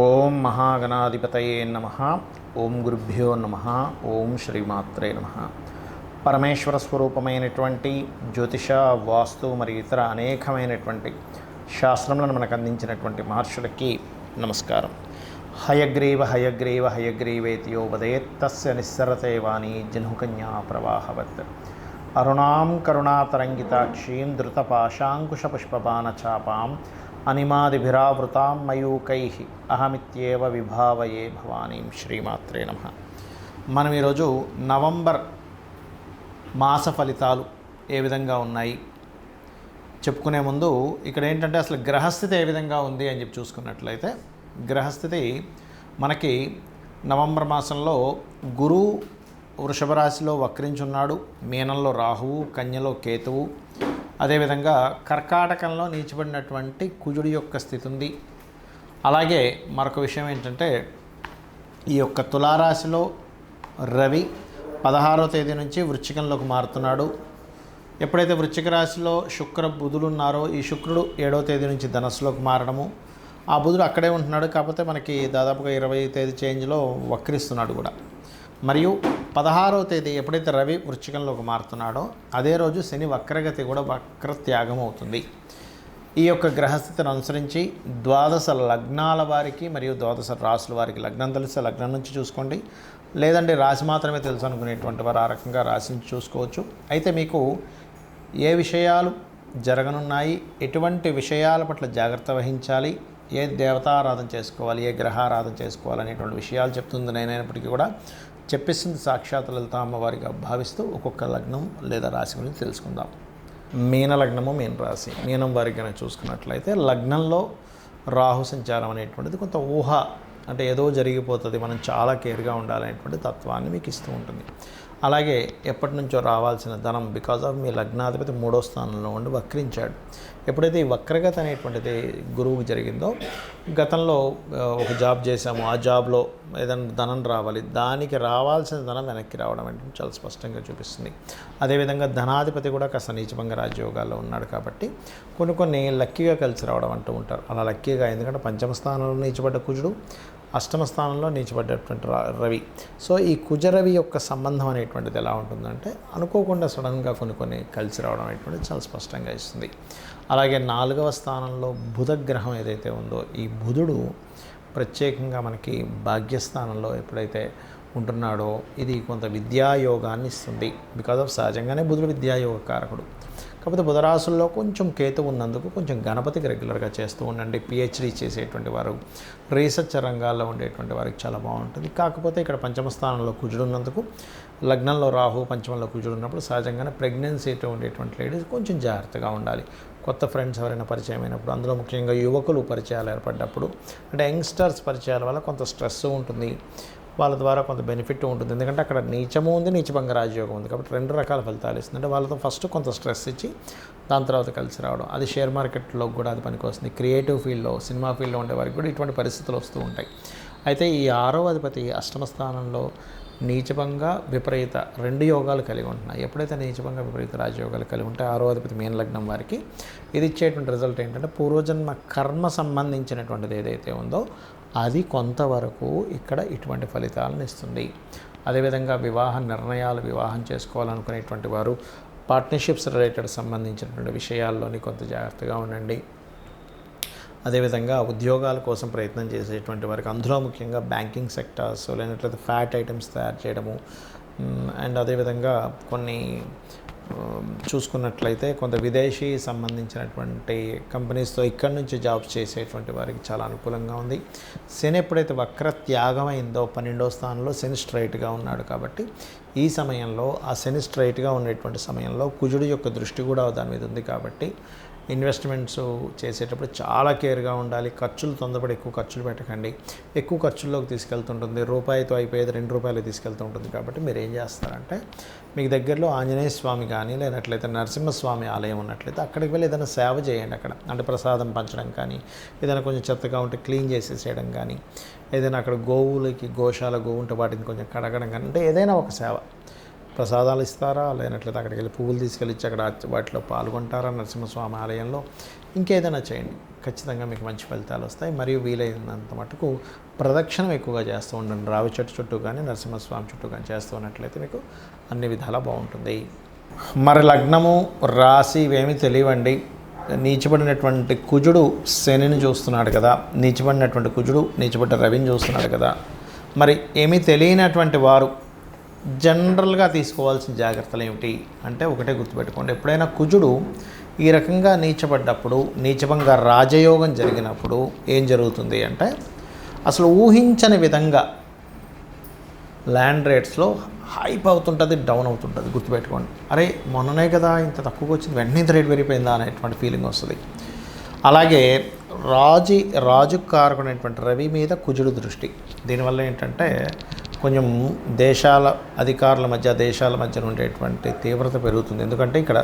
ఓం మహాగణాధిపతయే నమః. ఓం గురుభ్యో నమః. ఓం శ్రీమాత్రే నమః. పరమేశ్వర స్వరూపమైనటువంటి జ్యోతిష, వాస్తు మరియు ఇతర అనేకమైనటువంటి శాస్త్రములను మనకు అందించినటువంటి మహర్షులకి నమస్కారం. హయగ్రీవ హయగ్రీవ హయగ్రీవేతియో వదేత్ తస్య నిస్సరతే వాణి జహ్నుకన్యా ప్రవాహవత్. అరుణాం కరుణాతరంగితాక్షీం ధృతపాశాంకుశపుష్పబాణచాపాం అనిమాదిభిరావృతాం మయూకైః అహమిత్యేవ విభావయే భవానీం. శ్రీమాత్రే నమః. మనం ఈరోజు నవంబర్ మాస ఫలితాలు ఏ విధంగా ఉన్నాయి చెప్పుకునే ముందు ఇక్కడ ఏంటంటే అసలు గ్రహస్థితి ఏ విధంగా ఉంది అని చెప్పి చూసుకున్నట్లయితే, గ్రహస్థితి మనకి నవంబర్ మాసంలో గురువు వృషభ రాశిలో వక్రించున్నాడు, మీనంలో రాహువు, కన్యలో కేతువు, అదేవిధంగా కర్కాటకంలో నీచబడినటువంటి కుజుడి యొక్క స్థితి ఉంది. అలాగే మరొక విషయం ఏంటంటే, ఈ యొక్క తులారాశిలో రవి 16వ తేదీ నుంచి వృశ్చికంలోకి మారుతున్నాడు. ఎప్పుడైతే వృశ్చిక రాశిలో శుక్ర బుధులు ఉన్నారో, ఈ శుక్రుడు 7వ తేదీ నుంచి ధనస్సులోకి మారడము, ఆ బుధుడు అక్కడే ఉంటున్నాడు కాబట్టి మనకి దాదాపుగా 20వ తేదీ చేంజ్లో వక్రిస్తున్నాడు కూడా. మరియు 16వ తేదీ ఎప్పుడైతే రవి వృశ్చికంలోకి మారుతున్నాడో అదే రోజు శని వక్రగతి కూడా వక్రత్యాగం అవుతుంది. ఈ యొక్క గ్రహస్థితిని అనుసరించి ద్వాదశ లగ్నాల వారికి మరియు ద్వాదశ రాశుల వారికి, లగ్నం తెలిస్తే లగ్నం నుంచి చూసుకోండి, లేదంటే రాశి మాత్రమే తెలుసు అనుకునేటువంటి వారు ఆ రకంగా రాశి నుంచి చూసుకోవచ్చు. అయితే మీకు ఏ విషయాలు జరగనున్నాయి, ఎటువంటి విషయాల పట్ల జాగ్రత్త వహించాలి, ఏ దేవతారాధన చేసుకోవాలి, ఏ గ్రహారాధన చేసుకోవాలి అనేటువంటి విషయాలు చెప్తుంది నేనైనప్పటికీ కూడా చెప్పిస్తుంది సాక్షాత్ లలిత అమ్మవారిగా భావిస్తూ ఒక్కొక్క లగ్నం లేదా రాశి గురించి తెలుసుకుందాం. మీన లగ్నము, మీన రాశి. మీనం వారికి కనుక చూసుకున్నట్లయితే లగ్నంలో రాహు సంచారం అనేటువంటిది కొంత ఊహ, అంటే ఏదో జరిగిపోతుంది, మనం చాలా కేర్గా ఉండాలనేటువంటి తత్వాన్ని మీకు ఇస్తూ ఉంటుంది. అలాగే ఎప్పటి నుంచో రావాల్సిన ధనం బికాజ్ ఆఫ్ మీ లగ్నాధిపతి 3వ స్థానంలో ఉండి వక్రించాడు. ఎప్పుడైతే ఈ వక్రగతి అనేటువంటిది గురువుకి జరిగిందో, గతంలో ఒక జాబ్ చేశాము, ఆ జాబ్లో ఏదైనా ధనం రావాలి, దానికి రావాల్సిన ధనం వెనక్కి రావడం అంటే చాలా స్పష్టంగా చూపిస్తుంది. అదేవిధంగా ధనాధిపతి కూడా కాస్త నీచభంగ రాజయోగాల్లో ఉన్నాడు కాబట్టి కొన్ని లక్కీగా కలిసి రావడం అంటూ ఉంటారు. అలా లక్కీగా, ఎందుకంటే 5వ స్థానంలో నీచబడ్డ కుజుడు, 8వ స్థానంలో నీచబడ్డటువంటి రవి. సో ఈ కుజరవి యొక్క సంబంధం అనేటువంటిది ఎలా ఉంటుందంటే, అనుకోకుండా సడన్గా కొన్ని కలిసి రావడం అనేటువంటిది చాలా స్పష్టంగా ఇస్తుంది. అలాగే 4వ స్థానంలో బుధ గ్రహం ఏదైతే ఉందో, ఈ బుధుడు ప్రత్యేకంగా మనకి భాగ్యస్థానంలో ఎప్పుడైతే ఉంటున్నాడో ఇది కొంత విద్యాయోగాన్ని ఇస్తుంది. బికాజ్ ఆఫ్ సహజంగానే బుధుడు విద్యాయోగ కారకుడు. కాకపోతే బుధరాశుల్లో కొంచెం కేతు ఉన్నందుకు కొంచెం గణపతికి రెగ్యులర్గా చేస్తూ ఉండండి. పిహెచ్డీ చేసేటువంటి వారు, రీసెర్చ్ రంగాల్లో ఉండేటువంటి వారికి చాలా బాగుంటుంది. కాకపోతే ఇక్కడ 5వ స్థానంలో కుజుడు ఉన్నందుకు, లగ్నంలో రాహు, పంచమంలో కుజుడు ఉన్నప్పుడు సహజంగానే ప్రెగ్నెన్సీతో ఉండేటువంటి లేడీస్ కొంచెం జాగ్రత్తగా ఉండాలి. కొత్త ఫ్రెండ్స్ ఎవరైనా పరిచయం అయినప్పుడు, అందులో ముఖ్యంగా యువకులు పరిచయాలు ఏర్పడ్డప్పుడు, అంటే యంగ్స్టర్స్ పరిచయాల వల్ల కొంత స్ట్రెస్ ఉంటుంది, వాళ్ళ ద్వారా కొంత బెనిఫిట్ ఉంటుంది. ఎందుకంటే అక్కడ నీచము ఉంది, నీచభంగ రాజయోగం ఉంది కాబట్టి 2 రకాల ఫలితాలు ఇస్తుంది. అంటే వాళ్ళతో ఫస్ట్ కొంత స్ట్రెస్ ఇచ్చి దాని తర్వాత కలిసి రావడం, అది షేర్ మార్కెట్లో కూడా అది పనికొస్తుంది. క్రియేటివ్ ఫీల్డ్లో, సినిమా ఫీల్డ్లో ఉండే వారికి కూడా ఇటువంటి పరిస్థితులు వస్తూ ఉంటాయి. అయితే ఈ 6వ అధిపతి 8వ స్థానంలో నీచభంగ విపరీత 2 యోగాలు కలిగి ఉంటున్నాయి. ఎప్పుడైతే నీచభంగ విపరీత రాజయోగాలు కలిగి ఉంటే 6వ అధిపతి మీన లగ్నం వారికి ఇది ఇచ్చేటువంటి రిజల్ట్ ఏంటంటే, పూర్వజన్మ కర్మ సంబంధించినటువంటిది ఏదైతే ఉందో అది కొంతవరకు ఇక్కడ ఇటువంటి ఫలితాలను ఇస్తుంది. అదేవిధంగా వివాహ నిర్ణయాలు, వివాహం చేసుకోవాలనుకునేటువంటి వారు పార్ట్నర్షిప్స్ రిలేటెడ్ సంబంధించినటువంటి విషయాల్లోని కొంత జాగ్రత్తగా ఉండండి. అదేవిధంగా ఉద్యోగాల కోసం ప్రయత్నం చేసేటువంటి వారికి, అందులో ముఖ్యంగా బ్యాంకింగ్ సెక్టార్స్, లేనట్లయితే ఫ్యాట్ ఐటమ్స్ తయారు చేయడము, అండ్ అదేవిధంగా కొన్ని చూసుకున్నట్లయితే కొంత విదేశీ సంబంధించినటువంటి కంపెనీస్తో ఇక్కడి నుంచి జాబ్స్ చేసేటువంటి వారికి చాలా అనుకూలంగా ఉంది. శని ఎప్పుడైతే వక్ర త్యాగమైందో 12వ స్థానంలో శని స్ట్రైట్గా ఉన్నాడు కాబట్టి ఈ సమయంలో, ఆ శని స్ట్రైట్గా ఉండేటువంటి సమయంలో కుజుడి యొక్క దృష్టి కూడా దాని మీద ఉంది కాబట్టి ఇన్వెస్ట్మెంట్స్ చేసేటప్పుడు చాలా కేర్గా ఉండాలి. ఖర్చులు తొందరపడి ఎక్కువ ఖర్చులు పెట్టకండి. ఎక్కువ ఖర్చుల్లోకి తీసుకెళ్తుంటుంది, రూపాయితో అయిపోయేది 2 రూపాయలు తీసుకెళ్తూ ఉంటుంది. కాబట్టి మీరు ఏం చేస్తారంటే, మీకు దగ్గరలో ఆంజనేయ స్వామి కానీ లేనట్లయితే నరసింహస్వామి ఆలయం ఉన్నట్లయితే అక్కడికి వెళ్ళి ఏదైనా సేవ చేయండి. అక్కడ అంటే ప్రసాదం పంచడం కానీ, ఏదైనా కొంచెం చెత్తగా ఉంటే క్లీన్ చేసేసేయడం కానీ, ఏదైనా అక్కడ గోవులకి, గోశాల గోవు ఉంటే వాటిని కొంచెం కడగడం కానీ, అంటే ఏదైనా ఒక సేవ ప్రసాదాలు ఇస్తారా, లేనట్లయితే అక్కడికి వెళ్ళి పువ్వులు తీసుకెళ్ళి అక్కడ వాటిలో పాల్గొంటారా నరసింహస్వామి ఆలయంలో, ఇంకేదైనా చేయండి, ఖచ్చితంగా మీకు మంచి ఫలితాలు వస్తాయి. మరియు వీలైనంత మటుకు ప్రదక్షిణం ఎక్కువగా చేస్తూ ఉండండి. రావి చెట్టు చుట్టూ కానీ నరసింహస్వామి చుట్టూ కానీ చేస్తూ ఉన్నట్లయితే మీకు అన్ని విధాలా బాగుంటుంది. మరి లగ్నము రాశి ఇవేమీ తెలియవండి. నీచబడినటువంటి కుజుడు శనిని చూస్తున్నాడు కదా, నీచబడినటువంటి కుజుడు నీచబడ్డ రవిని చూస్తున్నాడు కదా, మరి ఏమీ తెలియనటువంటి వారు జనరల్గా తీసుకోవాల్సిన జాగ్రత్తలు ఏమిటి అంటే, ఒకటే గుర్తుపెట్టుకోండి, ఎప్పుడైనా కుజుడు ఈ రకంగా నీచబడ్డప్పుడు, నీచభంగా రాజయోగం జరిగినప్పుడు ఏం జరుగుతుంది అంటే, అసలు ఊహించని విధంగా ల్యాండ్ రేట్స్లో హైప్ అవుతుంటుంది, డౌన్ అవుతుంటుంది. గుర్తుపెట్టుకోండి, అరే మొన్ననే కదా ఇంత తక్కువగా వచ్చింది, వెంటనే ఇంత రేట్ పెరిగిపోయిందా అనేటువంటి ఫీలింగ్ వస్తుంది. అలాగే రాజు కారకుడైనటువంటి రవి మీద కుజుడు దృష్టి, దీనివల్ల ఏంటంటే కొంచెం దేశాల మధ్య ఉండేటువంటి తీవ్రత పెరుగుతుంది. ఎందుకంటే ఇక్కడ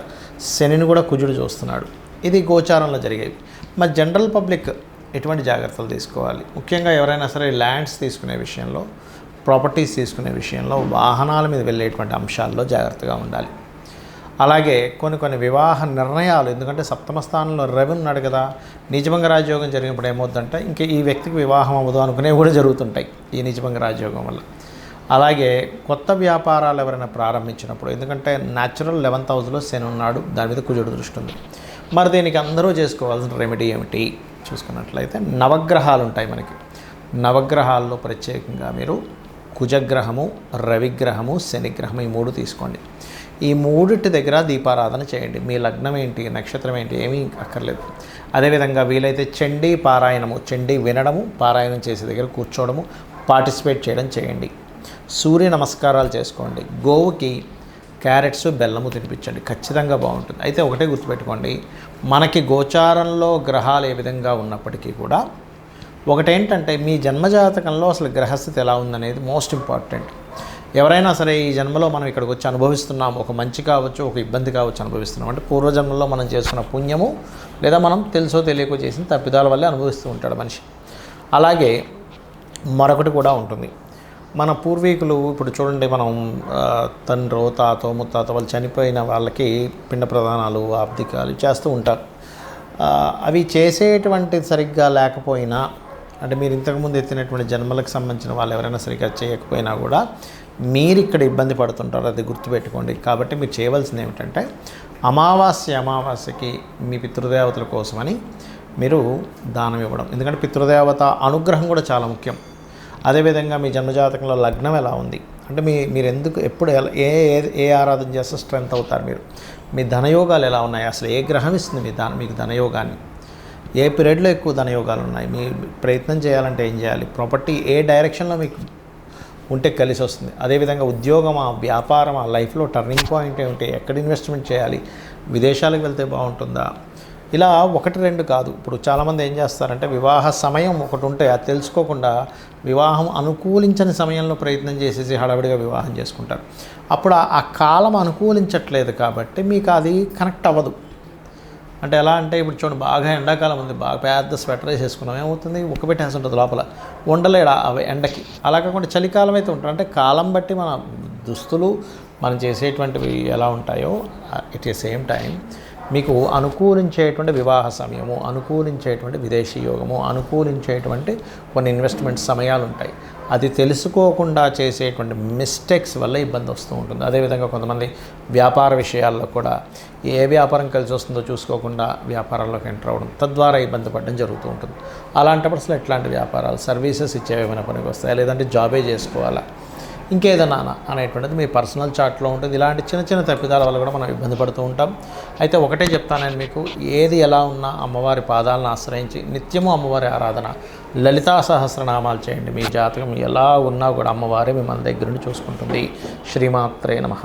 శనిని కూడా కుజుడు చూస్తున్నాడు. ఇది గోచారంలో జరిగేవి. మరి జనరల్ పబ్లిక్ ఎటువంటి జాగ్రత్తలు తీసుకోవాలి? ముఖ్యంగా ఎవరైనా సరే ల్యాండ్స్ తీసుకునే విషయంలో, ప్రాపర్టీస్ తీసుకునే విషయంలో, వాహనాల మీద వెళ్ళేటువంటి అంశాల్లో జాగ్రత్తగా ఉండాలి. అలాగే కొన్ని వివాహ నిర్ణయాలు, ఎందుకంటే సప్తమ స్థానంలో రవి ఉన్నాడు కదా, నీచభంగ రాజయోగం జరిగినప్పుడు ఏమవుతుందంటే ఇంక ఈ వ్యక్తికి వివాహం అవ్వదు అనుకునేవి కూడా జరుగుతుంటాయి ఈ నీచభంగ రాజయోగం వల్ల. అలాగే కొత్త వ్యాపారాలు ఎవరైనా ప్రారంభించినప్పుడు, ఎందుకంటే న్యాచురల్ 11th హౌస్లో శని ఉన్నాడు, దాని మీద కుజుడు దృష్టి ఉంది. మరి దీనికి అందరూ చేసుకోవాల్సిన రెమెడీ ఏమిటి చూసుకున్నట్లయితే, నవగ్రహాలు ఉంటాయి మనకి. నవగ్రహాల్లో ప్రత్యేకంగా మీరు కుజగ్రహము, రవిగ్రహము, శనిగ్రహము, ఈ 3 తీసుకోండి. ఈ 3 దగ్గర దీపారాధన చేయండి. మీ లగ్నం ఏంటి, నక్షత్రం ఏంటి ఏమీ అక్కర్లేదు. అదేవిధంగా వీలైతే చండీ పారాయణము, చండీ వినడము, పారాయణం చేసే దగ్గర కూర్చోవడము, పార్టిసిపేట్ చేయడం చేయండి. సూర్య నమస్కారాలు చేసుకోండి. గోవుకి క్యారెట్స్, బెల్లము తినిపించండి, ఖచ్చితంగా బాగుంటుంది. అయితే ఒకటే గుర్తుపెట్టుకోండి, మనకి గోచారంలో గ్రహాలు ఏ విధంగా ఉన్నప్పటికీ కూడా ఒకటేంటంటే మీ జన్మజాతకంలో అసలు గ్రహస్థితి ఎలా ఉందనేది మోస్ట్ ఇంపార్టెంట్. ఎవరైనా సరే ఈ జన్మలో మనం ఇక్కడికి వచ్చి అనుభవిస్తున్నాం, ఒక మంచి కావచ్చు, ఒక ఇబ్బంది కావచ్చు అనుభవిస్తున్నాం అంటే పూర్వజన్మలో మనం చేసుకున్న పుణ్యము, లేదా మనం తెలుసో తెలియకో చేసిన తప్పిదాల వల్లే అనుభవిస్తూ ఉంటాడు మనిషి. అలాగే మరొకటి కూడా ఉంటుంది, మన పూర్వీకులు ఇప్పుడు చూడండి, మనం తండ్రో తాతో ముత్తాత వాళ్ళు చనిపోయిన వాళ్ళకి పిండ ప్రదానాలు, ఆబ్దికాలు చేస్తూ ఉంటారు. అవి చేసేటువంటి సరిగ్గా లేకపోయినా, అంటే మీరు ఇంతకుముందు ఎత్తినటువంటి జన్మలకు సంబంధించిన వాళ్ళు ఎవరైనా సరిగ్గా చేయకపోయినా కూడా మీరు ఇక్కడ ఇబ్బంది పడుతుంటారు, అది గుర్తుపెట్టుకోండి. కాబట్టి మీరు చేయవలసింది ఏమిటంటే, అమావాస్యకి మీ పితృదేవతల కోసమని మీరు దానం ఇవ్వడం. ఎందుకంటే పితృదేవత అనుగ్రహం కూడా చాలా ముఖ్యం. అదేవిధంగా మీ జన్మజాతకంలో లగ్నం ఎలా ఉంది అంటే, మీరు ఎందుకు ఎప్పుడు ఏ ఆరాధన చేస్తే స్ట్రెంత్ అవుతారు, మీ ధనయోగాలు ఎలా ఉన్నాయి, అసలు ఏ గ్రహం ఇస్తుంది మీకు ధనయోగాన్ని, ఏ పీరియడ్లో ఎక్కువ ధనయోగాలు ఉన్నాయి, మీ ప్రయత్నం చేయాలంటే ఏం చేయాలి, ప్రాపర్టీ ఏ డైరెక్షన్లో మీకు ఉంటే కలిసి వస్తుంది. అదేవిధంగా ఉద్యోగమా, వ్యాపారమా, లైఫ్లో టర్నింగ్ పాయింట్ ఏమిటి, ఎక్కడ ఇన్వెస్ట్మెంట్ చేయాలి, విదేశాలకు వెళ్తే బాగుంటుందా, ఇలా 1-2 కాదు. ఇప్పుడు చాలామంది ఏం చేస్తారంటే, వివాహ సమయం ఒకటి ఉంటే అది తెలుసుకోకుండా వివాహం అనుకూలించని సమయంలో ప్రయత్నం చేసేసి హడావిడిగా వివాహం చేసుకుంటారు. అప్పుడు ఆ కాలం అనుకూలించట్లేదు కాబట్టి మీకు అది కనెక్ట్ అవ్వదు. అంటే ఎలా అంటే, ఇప్పుడు చూడండి, బాగా ఎండాకాలం ఉంది, బాగా పెద్ద స్వెటర్ వేసేసుకున్నాం, ఏమవుతుంది, ఉక్కబెట్టేసి ఉంటుంది లోపల, ఉండలేడా అవి ఎండకి. అలా కాకుండా చలికాలం అయితే ఉంటారు. అంటే కాలం బట్టి మన దుస్తులు, మనం చేసేటువంటివి ఎలా ఉంటాయో, ఎట్ ది సేమ్ టైం మీకు అనుకూలించేటువంటి వివాహ సమయము, అనుకూలించేటువంటి విదేశీ యోగము, అనుకూలించేటువంటి కొన్ని ఇన్వెస్ట్మెంట్ సమయాలు ఉంటాయి. అది తెలుసుకోకుండా చేసేటువంటి మిస్టేక్స్ వల్ల ఇబ్బంది వస్తూ ఉంటుంది. అదేవిధంగా కొంతమంది వ్యాపార విషయాల్లో కూడా ఏ వ్యాపారం కలిసి వస్తుందో చూసుకోకుండా వ్యాపారాల్లోకి ఎంటర్ అవ్వడం, తద్వారా ఇబ్బంది పడడం జరుగుతూ ఉంటుంది. అలాంటప్పుడు అసలు ఎట్లాంటి వ్యాపారాలు, సర్వీసెస్ ఇచ్చేవేమైనా పనికి వస్తాయా, లేదంటే జాబే చేసుకోవాలా, ఇంకేదన్నా అనేటువంటిది మీ పర్సనల్ చార్ట్లో ఉంటుంది. ఇలాంటి చిన్న తప్పిదాల వల్ల కూడా మనం ఇబ్బంది పడుతూ ఉంటాం. అయితే ఒకటే చెప్తానని మీకు, ఏది ఎలా ఉన్నా అమ్మవారి పాదాలను ఆశ్రయించి నిత్యము అమ్మవారి ఆరాధన, లలితా సహస్రనామాలు చేయండి. మీ జాతకం ఎలా ఉన్నా కూడా అమ్మవారే మిమ్మల్ని దగ్గర నుండి చూసుకుంటుంది. శ్రీమాత్రే నమః.